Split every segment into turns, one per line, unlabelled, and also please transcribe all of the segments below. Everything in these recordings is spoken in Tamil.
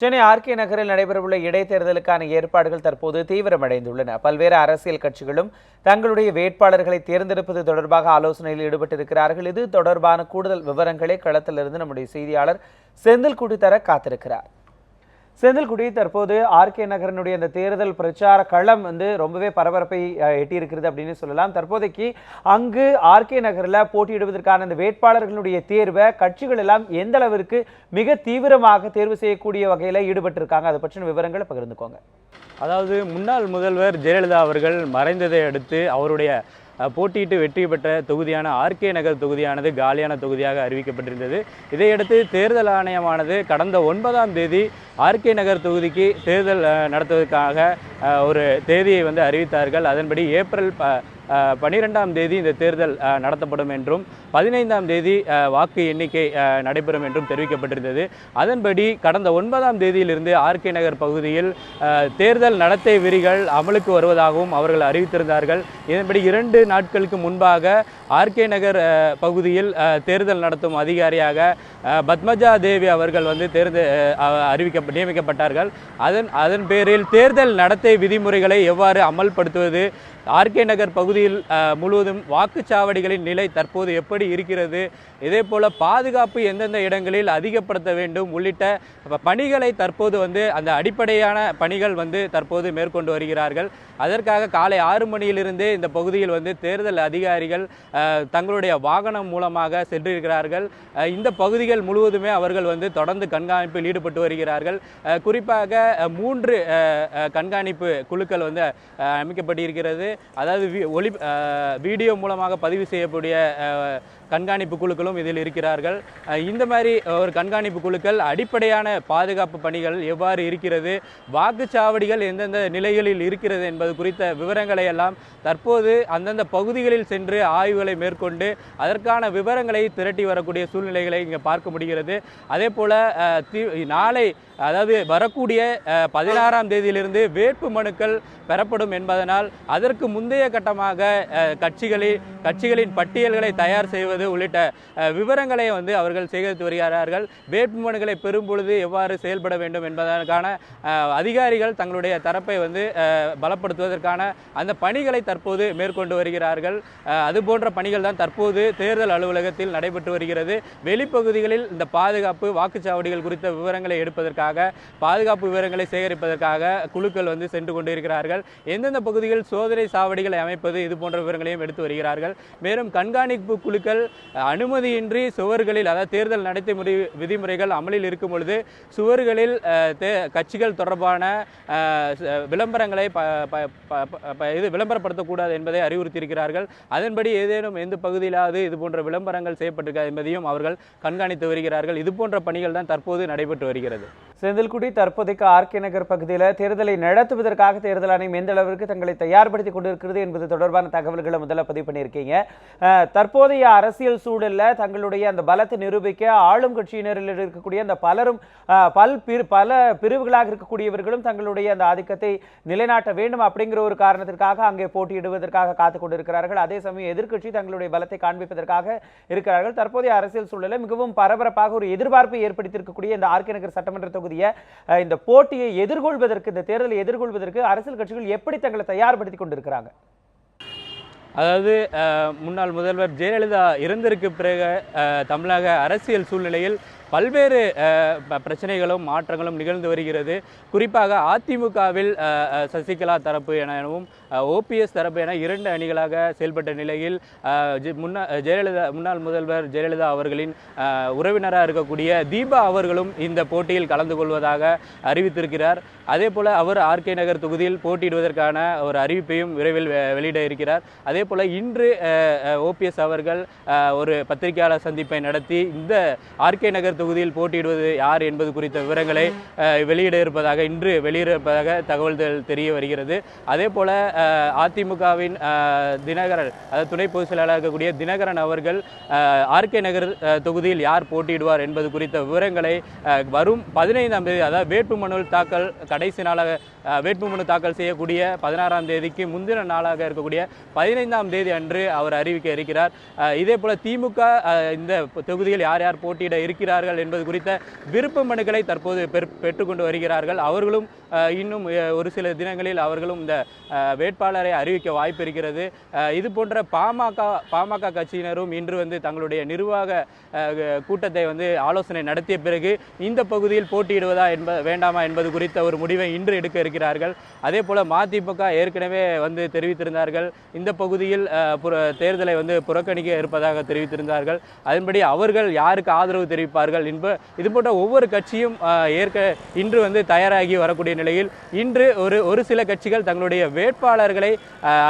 சென்னை ஆர்கே நகரில் நடைபெறவுள்ள இடைத்தேர்தலுக்கான ஏற்பாடுகள் தற்போது தீவிரமடைந்துள்ளன. பல்வேறு அரசியல் கட்சிகளும் தங்களுடைய வேட்பாளர்களை தேர்ந்தெடுப்பது தொடர்பாக ஆலோசனையில் ஈடுபட்டிருக்கிறார்கள். இது தொடர்பான கூடுதல் விவரங்களை களத்திலிருந்து நம்முடைய செய்தியாளர் செந்தில்குடி தர காத்திருக்கிறார். செந்தில்குடி, தற்போது ஆர்கே நகரனுடைய அந்த தேர்தல் பிரச்சார களம் ரொம்பவே பரபரப்பை எட்டியிருக்கிறது அப்படின்னு சொல்லலாம். தற்போதைக்கு அங்கு ஆர்கே நகரில் போட்டியிடுவதற்கான இந்த வேட்பாளர்களுடைய தேர்வை கட்சிகள் எல்லாம் எந்த அளவிற்கு மிக தீவிரமாக தேர்வு செய்யக்கூடிய வகையில் ஈடுபட்டிருக்காங்க, அதை பற்றின விவரங்களை பகிர்ந்துக்கோங்க.
அதாவது முன்னாள் முதல்வர் ஜெயலலிதா அவர்கள் மறைந்ததை அடுத்து அவருடைய போட்டியிட்டு வெற்றி பெற்ற தொகுதியான ஆர்கே நகர் தொகுதியானது காலியான தொகுதியாக அறிவிக்கப்பட்டிருந்தது. இதையடுத்து தேர்தல் ஆணையமானது கடந்த 9ஆம் தேதி ஆர்கே நகர் தொகுதிக்கு தேர்தல் நடத்துவதற்காக ஒரு தேதியை அறிவித்தார்கள். அதன்படி ஏப்ரல் 12ஆம் தேதி இந்த தேர்தல் நடத்தப்படும் என்றும் 15ஆம் தேதி வாக்கு எண்ணிக்கை நடைபெறும் என்றும் தெரிவிக்கப்பட்டிருந்தது. அதன்படி கடந்த 9ஆம் தேதியிலிருந்து ஆர்கே நகர் பகுதியில் தேர்தல் நடத்தை விதிகள் அமலுக்கு வருவதாகவும் அவர்கள் அறிவித்திருந்தார்கள். இதன்படி 2 நாட்களுக்கு முன்பாக ஆர்கே நகர் பகுதியில் தேர்தல் நடத்தும் அதிகாரியாக பத்மஜா தேவி அவர்கள் நியமிக்கப்பட்டார்கள். அதன் பேரில் தேர்தல் நடத்தை விதிமுறைகளை எவ்வாறு அமல்படுத்துவது, ஆர்கே நகர் பகுதியில் முழுவதும் வாக்குச்சாவடிகளின் நிலை தற்போது எப்படி இருக்கிறது, இதே போல பாதுகாப்பு எந்தெந்த இடங்களில் அதிகப்படுத்த வேண்டும் உள்ளிட்ட பணிகளை தற்போது அந்த அடிப்படையான பணிகள் தற்போது மேற்கொண்டு வருகிறார்கள். அதற்காக காலை 6 மணியிலிருந்தே இந்த பகுதியில் தேர்தல் அதிகாரிகள் தங்களுடைய வாகனம் மூலமாக சென்றிருக்கிறார்கள். இந்த பகுதிகள் முழுவதுமே அவர்கள் தொடர்ந்து கண்காணிப்பில் ஈடுபட்டு வருகிறார்கள். குறிப்பாக 3 கண்காணிப்பு குழுக்கள் அமைக்கப்பட்டிருக்கிறது. அதாவது வீடியோ மூலமாக பதிவு செய்யக்கூடிய கண்காணிப்பு குழுக்களும் இதில் இருக்கிறார்கள். இந்த மாதிரி ஒரு கண்காணிப்பு குழுக்கள் அடிப்படையான பாதுகாப்பு பணிகள் எவ்வாறு இருக்கிறது, வாக்குச்சாவடிகள் எந்தெந்த நிலைகளில் இருக்கிறது என்பது குறித்த விவரங்களை எல்லாம் தற்போது அந்தந்த பகுதிகளில் சென்று ஆய்வுகளை மேற்கொண்டு அதற்கான விவரங்களை திரட்டி வரக்கூடிய சூழ்நிலைகளை இங்கே பார்க்க முடிகிறது. அதே போல நாளை, அதாவது வரக்கூடிய 16ஆம் தேதியிலிருந்து வேட்பு மனுக்கள் பெறப்படும் என்பதனால் அதற்கு முந்தைய கட்டமாக கட்சிகளின் பட்டியல்களை தயார் செய்வது உள்ளிட்ட விவரங்களை அவர்கள் சேகரித்து வருகிறார்கள். வேட்பு மனுக்களை பெறும் பொழுது எவ்வாறு செயல்பட வேண்டும் என்பதற்கான அதிகாரிகள் தங்களுடைய தரப்பை பலப்படுத்துவதற்கான அந்த பணிகளை தற்போது மேற்கொண்டு வருகிறார்கள். அதுபோன்ற பணிகள் தான் தற்போது தேர்தல் அலுவலகத்தில் நடைபெற்று வருகிறது. வெளிப்பகுதிகளில் இந்த பாதுகாப்பு வாக்குச்சாவடிகள் குறித்த விவரங்களை எடுப்பதற்காக, பாதுகாப்பு விவரங்களை சேகரிப்பதற்காக குழுக்கள் சென்று கொண்டிருக்கிறார்கள். எந்தெந்த பகுதியில் சோதனை சாவடிகளை அமைப்பது, இது போன்ற விவரங்களையும் எடுத்து வருகிறார்கள். மேலும் கண்காணிப்பு குழுக்கள் அனுமதியின்றி சுவர்களில், அதாவது தேர்தல் நடத்தை விதிமுறைகள் அமலில் இருக்கும் பொழுது சுவர்களில் கட்சிகள் தொடர்பான விளம்பரங்களை விளம்பரப்படுத்தக்கூடாது என்பதை அறிவுறுத்தியிருக்கிறார்கள். அதன்படி ஏதேனும் எந்த பகுதியிலாவது இது போன்ற விளம்பரங்கள் செய்யப்பட்டிருக்கிறது என்பதையும் அவர்கள் கண்காணித்து வருகிறார்கள். இது போன்ற பணிகள் தான் தற்போது நடைபெற்று வருகிறது.
செந்தில்குடி, தற்போதைக்கு ஆர்கே நகர் பகுதியில் தேர்தலை நடத்துவதற்காக தேர்தல் ஆணையம் எந்த அளவிற்கு தங்களை தயார்படுத்திக் கொண்டிருக்கிறது என்பது தொடர்பான தகவல்களை முதல்ல பதிவு பண்ணியிருக்கீங்க. தற்போதைய அரசியல் சூழலில் தங்களுடைய அந்த பலத்தை நிரூபிக்க ஆளும் கட்சியினரில் இருக்கக்கூடிய அந்த பலரும் பல பிரிவுகளாக இருக்கக்கூடியவர்களும் தங்களுடைய அந்த ஆதிக்கத்தை நிலைநாட்ட வேண்டும் அப்படிங்கிற ஒரு காரணத்திற்காக அங்கே போட்டியிடுவதற்காக காத்துக் கொண்டிருக்கிறார்கள். அதே சமயம் எதிர்க்கட்சி தங்களுடைய பலத்தை காண்பிப்பதற்காக இருக்கிறார்கள். தற்போதைய அரசியல் சூழலில் மிகவும் பரபரப்பாக ஒரு எதிர்பார்ப்பை ஏற்படுத்தியிருக்கக்கூடிய இந்த ஆர்கே நகர் சட்டமன்ற தொகுதியை இந்த போட்டியை எதிர்கொள்வதற்கு, இந்த தேர்தலை எதிர்கொள்வதற்கு அரசியல் கட்சிகள் எப்படி தங்களை தயார்படுத்திக் கொண்டிருக்கிறாங்க?
அதாவது முன்னாள் முதல்வர் ஜெயலலிதா இறந்திருக்கு பிறகு தமிழக அரசியல் சூழ்நிலையில் பல்வேறு பிரச்சனைகளும் மாற்றங்களும் நிகழ்ந்து வருகிறது. குறிப்பாக அதிமுகவில் சசிகலா தரப்பு எனவும் ஓபிஎஸ் தரப்பு என 2 அணிகளாக செயல்பட்ட நிலையில் முன்னாள் முதல்வர் ஜெயலலிதா அவர்களின் உறவினராக இருக்கக்கூடிய தீபா அவர்களும் இந்த போட்டியில் கலந்து கொள்வதாக அறிவித்திருக்கிறார். அதே போல அவர் ஆர்கே நகர் தொகுதியில் போட்டியிடுவதற்கான ஒரு அறிவிப்பையும் விரைவில் வெளியிட இருக்கிறார். அதே போல இன்று ஓபிஎஸ் அவர்கள் ஒரு பத்திரிகையாளர் சந்திப்பை நடத்தி இந்த ஆர்கே நகர் தொகுதியில் போட்டியிடுவது யார் என்பது குறித்த விவரங்களை இன்று வெளியிடப்பதாக தகவல்கள் தெரிய வருகிறது. அதே போல அதிமுகவின் தினகரன், அதாவது துணை பொதுச் செயலாளர் இருக்கக்கூடிய தினகரன் அவர்கள் ஆர்கே நகர் தொகுதியில் யார் போட்டியிடுவார் என்பது குறித்த விவரங்களை வரும் 15ஆம் தேதி, அதாவது வேட்புமனு தாக்கல் கடைசி நாளாக வேட்புமனு தாக்கல் செய்யக்கூடிய 16ஆம் தேதிக்கு முந்தின நாளாக இருக்கக்கூடிய 15ஆம் தேதி அன்று அவர் அறிவிக்க இருக்கிறார். இதே போல திமுக இந்த தொகுதியில் யார் யார் போட்டியிட இருக்கிறார்கள் போட்டியிடுவார்கள் என்பது குறித்த விருப்ப மனுக்களை தற்போது பெற்றுக்கொண்டு வருகிறார்கள். அவர்களும் இன்னும் ஒரு சில தினங்களில் அவர்களும் இந்த வேட்பாளரை அறிவிக்க வாய்ப்பு இருக்கிறது. இது போன்ற பாமக கட்சியினரும் இன்று வந்து தங்களுடைய நிர்வாக கூட்டத்தை வந்து ஆலோசனை நடத்திய பிறகு இந்த பகுதியில் போட்டியிடுவதா வேண்டாமா என்பது குறித்த ஒரு முடிவை இன்று எடுக்க இருக்கிறார்கள். அதே போல மதிமுக ஏற்கனவே வந்து தெரிவித்திருந்தார்கள், இந்த பகுதியில் தேர்தலை வந்து புறக்கணிக்க இருப்பதாக தெரிவித்திருந்தார்கள். அதன்படி அவர்கள் யாருக்கு ஆதரவு தெரிவிப்பார்கள் இது போன்ற ஒவ்வொரு கட்சியும் இன்று வந்து தயாராகி வரக்கூடிய நிலையில் இன்று ஒரு சில கட்சிகள் தங்களுடைய வேட்பாளர்களை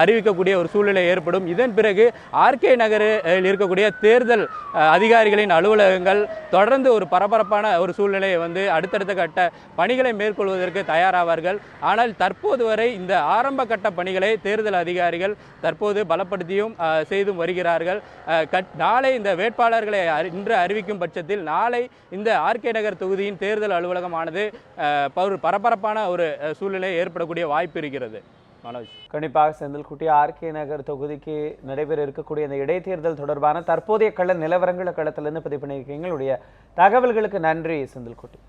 அறிவிக்கக்கூடிய ஒரு சூழ்நிலை ஏற்படும். இதன் பிறகு ஆர்கே நகரில் இருக்கக்கூடிய தேர்தல் அதிகாரிகளின் அலுவலகங்கள் தொடர்ந்து ஒரு பரபரப்பான ஒரு சூழ்நிலையை வந்து அடுத்தடுத்த கட்ட பணிகளை மேற்கொள்வதற்கு தயாராவார்கள். ஆனால் தற்போது வரை இந்த ஆரம்ப கட்ட பணிகளை தேர்தல் அதிகாரிகள் தற்போது பலப்படுத்தியும் செய்தும் வருகிறார்கள். நாளை இந்த வேட்பாளர்களை இன்று அறிவிக்கும் பட்சத்தில் நாளை இந்த ஆர்கே நகர் தொகுதியின் தேர்தல் அலுவலகமானது பரபரப்பான ஒரு சூழ்நிலை ஏற்படக்கூடிய வாய்ப்பு இருக்கிறது.
கண்டிப்பாக செந்தில்குட்டி, ஆர்கே நகர் தொகுதிக்கு நடைபெற இருக்கக்கூடிய இந்த இடைத்தேர்தல் தொடர்பான தற்போதைய கள நிலவரங்களை களத்திலிருந்து பதிவு பண்ணியிருக்கீங்க. உங்களுடைய தகவல்களுக்கு நன்றி செந்தில்குட்டி.